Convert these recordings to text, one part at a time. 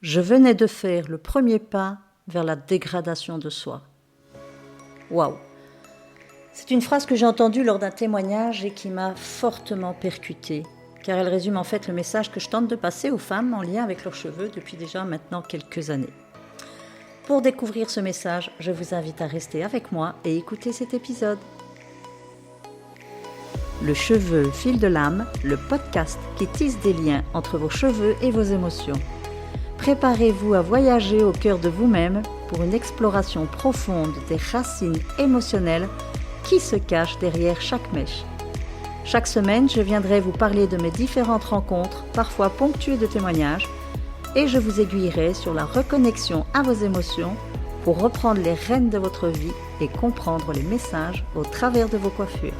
Je venais de faire le premier pas vers la dégradation de soi. Waouh! C'est une phrase que j'ai entendue lors d'un témoignage et qui m'a fortement percutée, car elle résume en fait le message que je tente de passer aux femmes en lien avec leurs cheveux depuis déjà maintenant quelques années. Pour découvrir ce message, je vous invite à rester avec moi et écouter cet épisode. Le cheveu fil de l'âme, le podcast qui tisse des liens entre vos cheveux et vos émotions. Préparez-vous à voyager au cœur de vous-même pour une exploration profonde des racines émotionnelles qui se cachent derrière chaque mèche. Chaque semaine, je viendrai vous parler de mes différentes rencontres, parfois ponctuées de témoignages, et je vous aiguillerai sur la reconnexion à vos émotions pour reprendre les rênes de votre vie et comprendre les messages au travers de vos coiffures.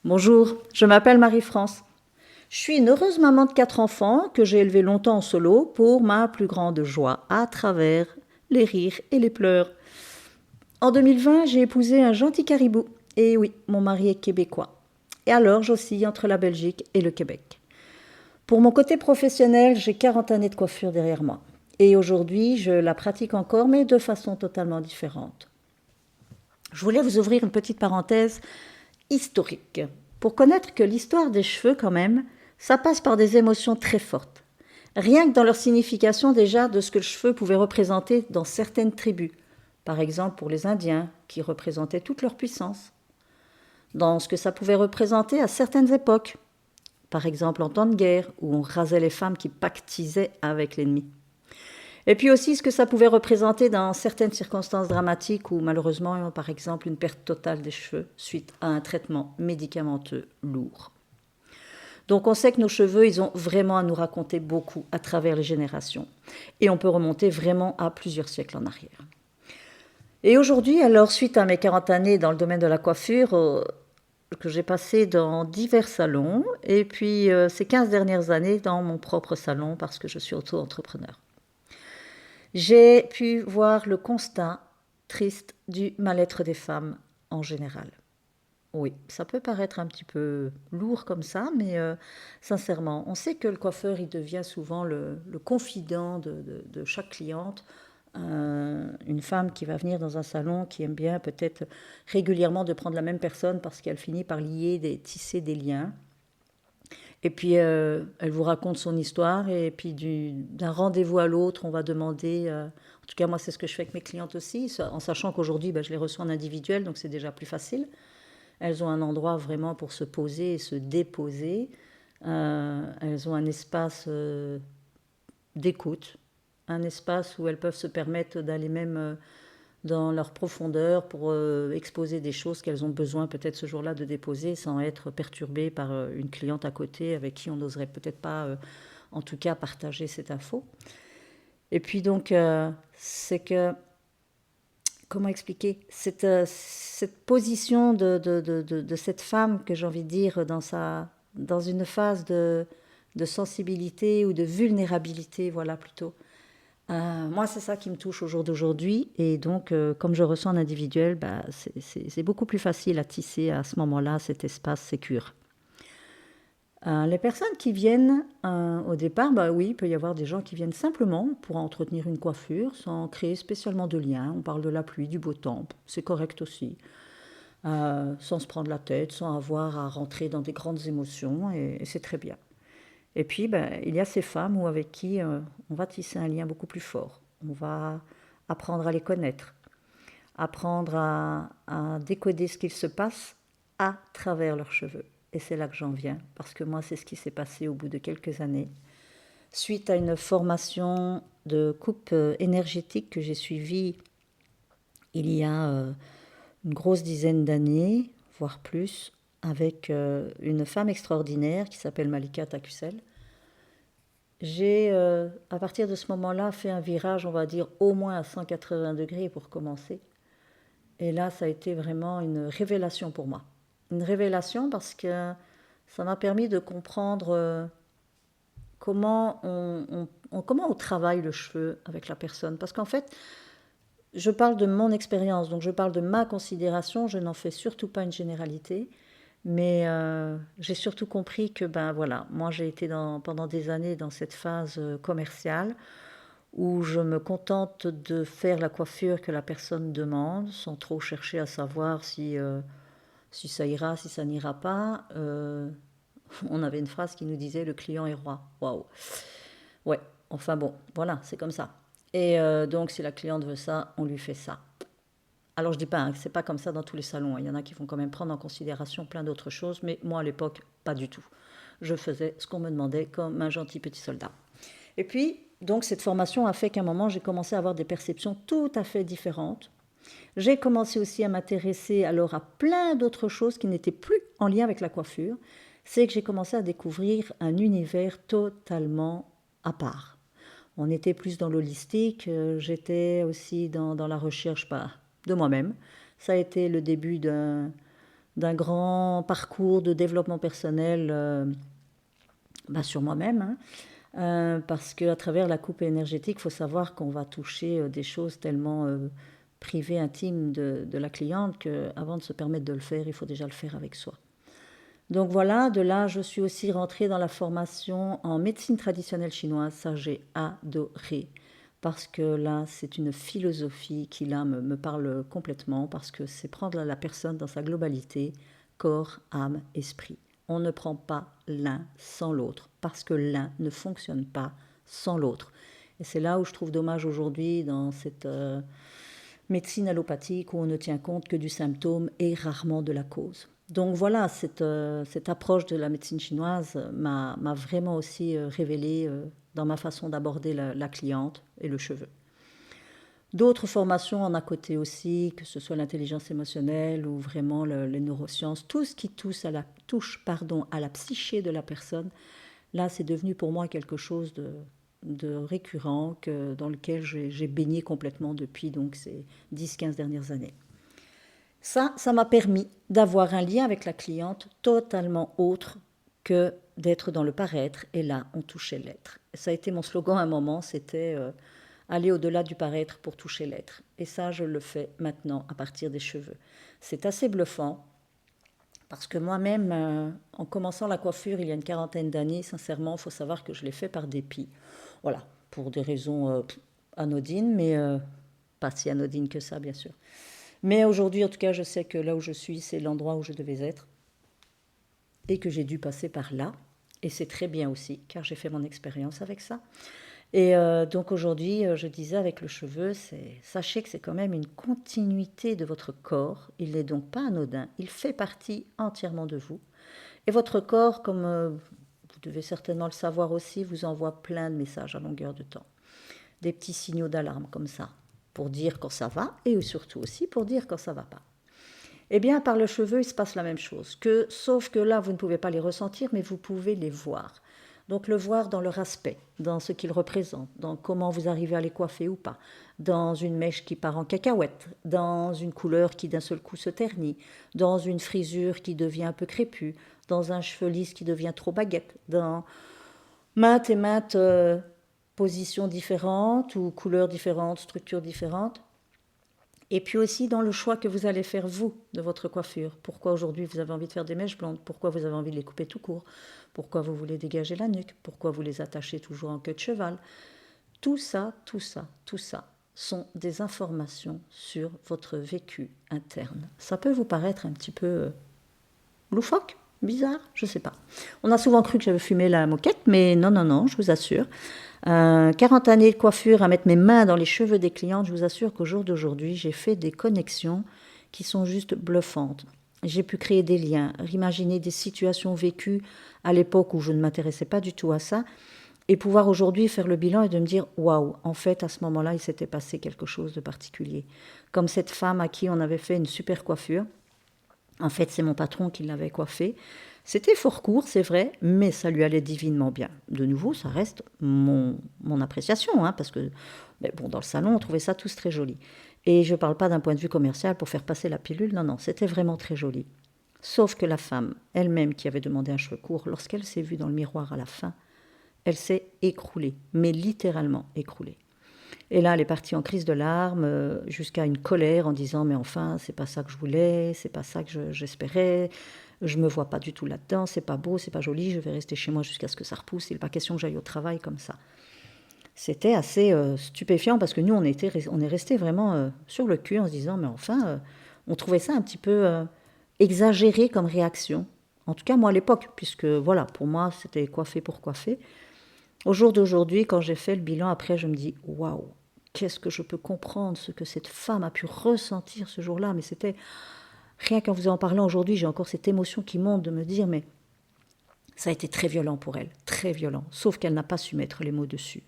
Bonjour, je m'appelle Marie-France. Je suis une heureuse maman de 4 enfants que j'ai élevés longtemps en solo pour ma plus grande joie, à travers les rires et les pleurs. En 2020, j'ai épousé un gentil caribou. Et oui, mon mari est québécois. Et alors, j'oscille entre la Belgique et le Québec. Pour mon côté professionnel, j'ai 40 années de coiffure derrière moi. Et aujourd'hui, je la pratique encore, mais de façon totalement différente. Je voulais vous ouvrir une petite parenthèse historique, pour connaître que l'histoire des cheveux, quand même, ça passe par des émotions très fortes. Rien que dans leur signification déjà de ce que le cheveu pouvait représenter dans certaines tribus. Par exemple pour les Indiens, qui représentaient toute leur puissance. Dans ce que ça pouvait représenter à certaines époques. Par exemple en temps de guerre, où on rasait les femmes qui pactisaient avec l'ennemi. Et puis aussi ce que ça pouvait représenter dans certaines circonstances dramatiques où malheureusement, par exemple, une perte totale des cheveux suite à un traitement médicamenteux lourd. Donc on sait que nos cheveux, ils ont vraiment à nous raconter beaucoup à travers les générations. Et on peut remonter vraiment à plusieurs siècles en arrière. Et aujourd'hui, alors suite à mes 40 années dans le domaine de la coiffure, que j'ai passé dans divers salons, et puis ces 15 dernières années dans mon propre salon parce que je suis auto-entrepreneur. J'ai pu voir le constat triste du mal-être des femmes en général. Oui, ça peut paraître un petit peu lourd comme ça, mais sincèrement, on sait que le coiffeur, il devient souvent le confident de chaque cliente. Une femme qui va venir dans un salon, qui aime bien peut-être régulièrement de prendre la même personne parce qu'elle finit par tisser des liens. Et puis, elle vous raconte son histoire et puis d'un rendez-vous à l'autre, on va demander, en tout cas moi c'est ce que je fais avec mes clientes aussi, en sachant qu'aujourd'hui je les reçois en individuel, donc c'est déjà plus facile. Elles ont un endroit vraiment pour se poser et se déposer. Elles ont un espace d'écoute, un espace où elles peuvent se permettre d'aller même dans leur profondeur pour exposer des choses qu'elles ont besoin peut-être ce jour-là de déposer sans être perturbées par une cliente à côté avec qui on n'oserait peut-être pas, en tout cas, partager cette info. Et puis donc, c'est que, comment expliquer, cette position de cette femme que j'ai envie de dire dans une phase de sensibilité ou de vulnérabilité, voilà plutôt. Moi, c'est ça qui me touche au jour d'aujourd'hui. Et donc, comme je ressens en individuel, c'est beaucoup plus facile à tisser à ce moment-là cet espace sécure. Les personnes qui viennent au départ, oui, il peut y avoir des gens qui viennent simplement pour entretenir une coiffure sans créer spécialement de lien. On parle de la pluie, du beau temps, c'est correct aussi. Sans se prendre la tête, sans avoir à rentrer dans des grandes émotions, et c'est très bien. Et puis, il y a ces femmes avec qui on va tisser un lien beaucoup plus fort. On va apprendre à les connaître, apprendre à décoder ce qu'il se passe à travers leurs cheveux. Et c'est là que j'en viens, parce que moi, c'est ce qui s'est passé au bout de quelques années. Suite à une formation de coupe énergétique que j'ai suivie il y a une grosse dizaine d'années, voire plus, avec une femme extraordinaire qui s'appelle Malika Takusel. J'ai, à partir de ce moment-là, fait un virage, on va dire, au moins à 180 degrés pour commencer. Et là, ça a été vraiment une révélation pour moi. Une révélation parce que ça m'a permis de comprendre comment comment on travaille le cheveu avec la personne. Parce qu'en fait, je parle de mon expérience, donc je parle de ma considération, je n'en fais surtout pas une généralité. Mais j'ai surtout compris que, ben voilà, moi j'ai été pendant des années dans cette phase commerciale où je me contente de faire la coiffure que la personne demande, sans trop chercher à savoir si ça ira, si ça n'ira pas. On avait une phrase qui nous disait le client est roi. Waouh! Ouais, enfin bon, voilà, c'est comme ça. Et donc, si la cliente veut ça, on lui fait ça. Alors, je dis pas, hein, que c'est pas comme ça dans tous les salons. Il y en a qui vont quand même prendre en considération plein d'autres choses, mais moi, à l'époque, pas du tout. Je faisais ce qu'on me demandait comme un gentil petit soldat. Et puis, donc, cette formation a fait qu'à un moment, j'ai commencé à avoir des perceptions tout à fait différentes. J'ai commencé aussi à m'intéresser alors à plein d'autres choses qui n'étaient plus en lien avec la coiffure. C'est que j'ai commencé à découvrir un univers totalement à part. On était plus dans l'holistique, j'étais aussi dans la recherche de moi-même. Ça a été le début d'un grand parcours de développement personnel sur moi-même. Hein. Parce qu'à travers la coupe énergétique, il faut savoir qu'on va toucher des choses tellement privées, intimes de la cliente, qu'avant de se permettre de le faire, il faut déjà le faire avec soi. Donc voilà, de là, je suis aussi rentrée dans la formation en médecine traditionnelle chinoise. Ça, j'ai adoré. Parce que là, c'est une philosophie qui, là, me parle complètement. Parce que c'est prendre la personne dans sa globalité, corps, âme, esprit. On ne prend pas l'un sans l'autre. Parce que l'un ne fonctionne pas sans l'autre. Et c'est là où je trouve dommage aujourd'hui dans cette médecine allopathique où on ne tient compte que du symptôme et rarement de la cause. Donc voilà, cette approche de la médecine chinoise m'a vraiment aussi révélé dans ma façon d'aborder la cliente et le cheveu. D'autres formations en à côté aussi, que ce soit l'intelligence émotionnelle ou vraiment les neurosciences, tout ce qui touche à la psyché de la personne, là c'est devenu pour moi quelque chose de récurrent dans lequel j'ai baigné complètement depuis donc, ces 10-15 dernières années. Ça m'a permis d'avoir un lien avec la cliente totalement autre que d'être dans le paraître. Et là, on touchait l'être. Ça a été mon slogan à un moment, c'était aller au-delà du paraître pour toucher l'être. Et ça, je le fais maintenant à partir des cheveux. C'est assez bluffant parce que moi-même, en commençant la coiffure il y a une quarantaine d'années, sincèrement, il faut savoir que je l'ai fait par dépit. Voilà, pour des raisons anodines, mais pas si anodines que ça, bien sûr. Mais aujourd'hui, en tout cas, je sais que là où je suis, c'est l'endroit où je devais être et que j'ai dû passer par là. Et c'est très bien aussi, car j'ai fait mon expérience avec ça. Et donc aujourd'hui, je disais avec le cheveu, sachez que c'est quand même une continuité de votre corps. Il n'est donc pas anodin. Il fait partie entièrement de vous. Et votre corps, comme vous devez certainement le savoir aussi, vous envoie plein de messages à longueur de temps. Des petits signaux d'alarme comme ça, pour dire quand ça va et surtout aussi pour dire quand ça ne va pas. Eh bien, par le cheveu, il se passe la même chose, sauf que là, vous ne pouvez pas les ressentir, mais vous pouvez les voir. Donc le voir dans leur aspect, dans ce qu'ils représentent, dans comment vous arrivez à les coiffer ou pas, dans une mèche qui part en cacahuète, dans une couleur qui d'un seul coup se ternit, dans une frisure qui devient un peu crépue, dans un cheveu lisse qui devient trop baguette, dans maintes et maintes positions différentes ou couleurs différentes, structures différentes. Et puis aussi dans le choix que vous allez faire, vous, de votre coiffure. Pourquoi aujourd'hui vous avez envie de faire des mèches blondes? Pourquoi vous avez envie de les couper tout court? Pourquoi vous voulez dégager la nuque? Pourquoi vous les attachez toujours en queue de cheval? Tout ça sont des informations sur votre vécu interne. Ça peut vous paraître un petit peu loufoque, bizarre, je ne sais pas. On a souvent cru que j'avais fumé la moquette, mais non, je vous assure. 40 années de coiffure, à mettre mes mains dans les cheveux des clientes, je vous assure qu'au jour d'aujourd'hui, j'ai fait des connexions qui sont juste bluffantes. J'ai pu créer des liens, imaginer des situations vécues à l'époque où je ne m'intéressais pas du tout à ça, et pouvoir aujourd'hui faire le bilan et de me dire « Waouh, en fait, à ce moment-là, il s'était passé quelque chose de particulier. » Comme cette femme à qui on avait fait une super coiffure. En fait, c'est mon patron qui l'avait coiffée. C'était fort court, c'est vrai, mais ça lui allait divinement bien. De nouveau, ça reste mon appréciation, hein, parce que dans le salon, on trouvait ça tous très joli. Et je ne parle pas d'un point de vue commercial pour faire passer la pilule, non, c'était vraiment très joli. Sauf que la femme, elle-même qui avait demandé un cheveu court, lorsqu'elle s'est vue dans le miroir à la fin, elle s'est écroulée, mais littéralement écroulée. Et là, elle est partie en crise de larmes, jusqu'à une colère en disant « Mais enfin, c'est pas ça que je voulais, c'est pas ça que j'espérais. Je me vois pas du tout là-dedans, c'est pas beau, c'est pas joli, je vais rester chez moi jusqu'à ce que ça repousse, il n'est pas question que j'aille au travail comme ça. C'était assez stupéfiant parce que nous, on est resté vraiment sur le cul en se disant, mais enfin, on trouvait ça un petit peu exagéré comme réaction. En tout cas, moi à l'époque, puisque voilà, pour moi, c'était coiffé pour coiffer. Au jour d'aujourd'hui, quand j'ai fait le bilan, après, je me dis, waouh, qu'est-ce que je peux comprendre ce que cette femme a pu ressentir ce jour-là. Mais c'était, rien qu'en vous en parlant aujourd'hui, j'ai encore cette émotion qui monte de me dire, mais ça a été très violent pour elle, très violent. Sauf qu'elle n'a pas su mettre les mots dessus.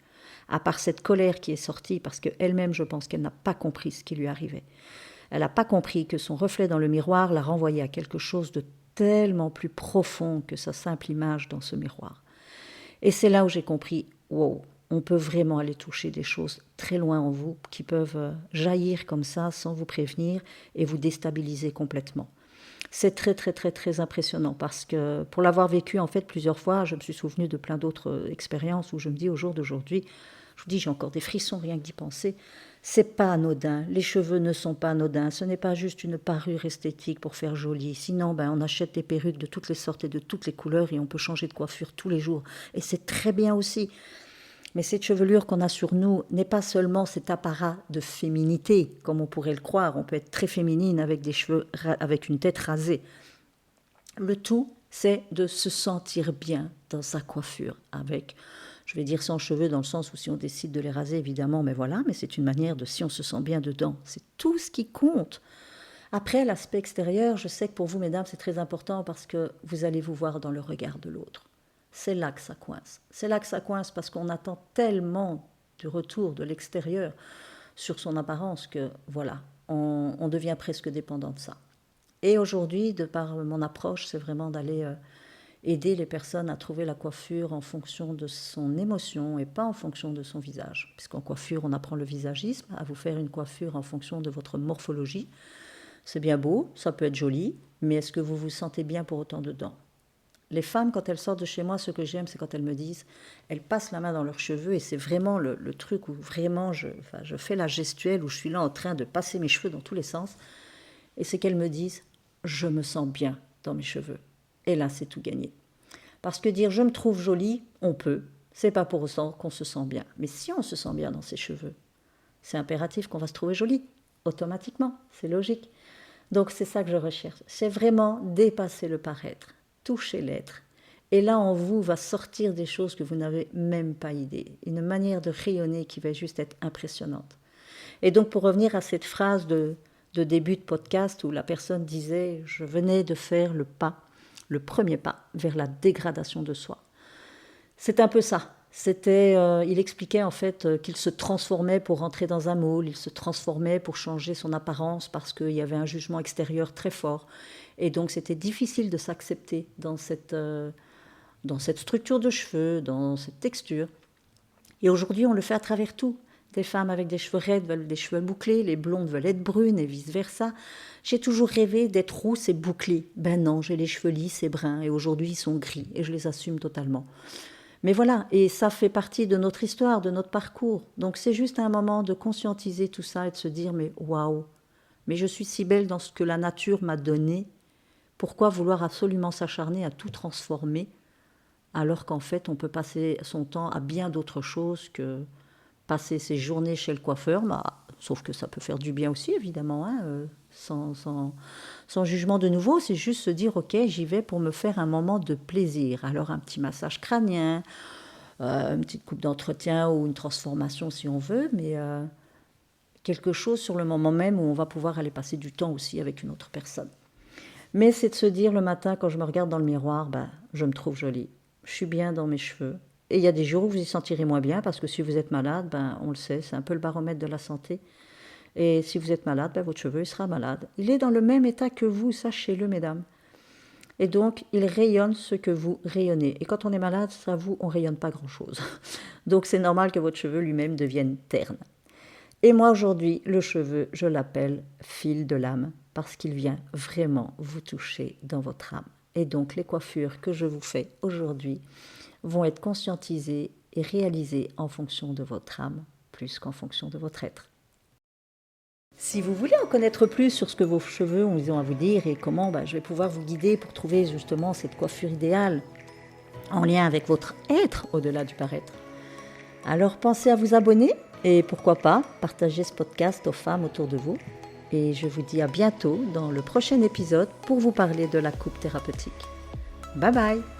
À part cette colère qui est sortie, parce qu'elle-même, je pense qu'elle n'a pas compris ce qui lui arrivait. Elle n'a pas compris que son reflet dans le miroir la renvoyait à quelque chose de tellement plus profond que sa simple image dans ce miroir. Et c'est là où j'ai compris, wow, on peut vraiment aller toucher des choses très loin en vous qui peuvent jaillir comme ça sans vous prévenir et vous déstabiliser complètement. C'est très très très très impressionnant parce que pour l'avoir vécu en fait plusieurs fois, je me suis souvenu de plein d'autres expériences où je me dis au jour d'aujourd'hui, je vous dis j'ai encore des frissons rien que d'y penser. C'est pas anodin, les cheveux ne sont pas anodins, ce n'est pas juste une parure esthétique pour faire joli. Sinon, on achète des perruques de toutes les sortes et de toutes les couleurs et on peut changer de coiffure tous les jours. Et c'est très bien aussi. Mais cette chevelure qu'on a sur nous n'est pas seulement cet apparat de féminité, comme on pourrait le croire. On peut être très féminine avec des cheveux, avec une tête rasée. Le tout, c'est de se sentir bien dans sa coiffure, avec, je vais dire sans cheveux dans le sens où si on décide de les raser, évidemment, mais voilà, mais c'est une manière de si on se sent bien dedans. C'est tout ce qui compte. Après, l'aspect extérieur, je sais que pour vous, mesdames, c'est très important parce que vous allez vous voir dans le regard de l'autre. C'est là que ça coince. C'est là que ça coince parce qu'on attend tellement du retour de l'extérieur sur son apparence que, voilà, on devient presque dépendant de ça. Et aujourd'hui, de par mon approche, c'est vraiment d'aller aider les personnes à trouver la coiffure en fonction de son émotion et pas en fonction de son visage. Puisqu'en coiffure, on apprend le visagisme, à vous faire une coiffure en fonction de votre morphologie. C'est bien beau, ça peut être joli, mais est-ce que vous vous sentez bien pour autant dedans? Les femmes, quand elles sortent de chez moi, ce que j'aime, c'est quand elles me disent, elles passent la main dans leurs cheveux et c'est vraiment le truc où vraiment je fais la gestuelle, où je suis là en train de passer mes cheveux dans tous les sens. Et c'est qu'elles me disent, je me sens bien dans mes cheveux. Et là, c'est tout gagné. Parce que dire je me trouve jolie, on peut. C'est pas pour autant qu'on se sent bien. Mais si on se sent bien dans ses cheveux, c'est impératif qu'on va se trouver jolie, automatiquement. C'est logique. Donc c'est ça que je recherche. C'est vraiment dépasser le paraître, toucher l'être. Et là, en vous va sortir des choses que vous n'avez même pas idée. Une manière de rayonner qui va juste être impressionnante. Et donc pour revenir à cette phrase de début de podcast où la personne disait « je venais de faire le pas, le premier pas vers la dégradation de soi ». C'est un peu ça. Il expliquait en fait qu'il se transformait pour rentrer dans un moule, il se transformait pour changer son apparence parce qu'il y avait un jugement extérieur très fort. Et donc c'était difficile de s'accepter dans cette structure de cheveux, dans cette texture. Et aujourd'hui, on le fait à travers tout. Des femmes avec des cheveux raides veulent des cheveux bouclés, les blondes veulent être brunes et vice-versa. J'ai toujours rêvé d'être rousse et bouclée. Ben non, j'ai les cheveux lisses et bruns et aujourd'hui ils sont gris et je les assume totalement. Mais voilà, et ça fait partie de notre histoire, de notre parcours. Donc c'est juste un moment de conscientiser tout ça et de se dire mais waouh, mais je suis si belle dans ce que la nature m'a donné. Pourquoi vouloir absolument s'acharner à tout transformer alors qu'en fait on peut passer son temps à bien d'autres choses que passer ses journées chez le coiffeur, sauf que ça peut faire du bien aussi, évidemment, hein, sans jugement de nouveau, c'est juste se dire, ok, j'y vais pour me faire un moment de plaisir. Alors un petit massage crânien, une petite coupe d'entretien ou une transformation si on veut, mais quelque chose sur le moment même où on va pouvoir aller passer du temps aussi avec une autre personne. Mais c'est de se dire le matin, quand je me regarde dans le miroir, je me trouve jolie, je suis bien dans mes cheveux. Et il y a des jours où vous y sentirez moins bien, parce que si vous êtes malade, on le sait, c'est un peu le baromètre de la santé. Et si vous êtes malade, votre cheveu il sera malade. Il est dans le même état que vous, sachez-le, mesdames. Et donc, il rayonne ce que vous rayonnez. Et quand on est malade, ça vous, on ne rayonne pas grand-chose. Donc, c'est normal que votre cheveu lui-même devienne terne. Et moi, aujourd'hui, le cheveu, je l'appelle fil de l'âme, parce qu'il vient vraiment vous toucher dans votre âme. Et donc, les coiffures que je vous fais aujourd'hui vont être conscientisées et réalisées en fonction de votre âme, plus qu'en fonction de votre être. Si vous voulez en connaître plus sur ce que vos cheveux ont à vous dire et comment je vais pouvoir vous guider pour trouver justement cette coiffure idéale en lien avec votre être au-delà du paraître, alors pensez à vous abonner et pourquoi pas partager ce podcast aux femmes autour de vous. Et je vous dis à bientôt dans le prochain épisode pour vous parler de la coupe thérapeutique. Bye bye!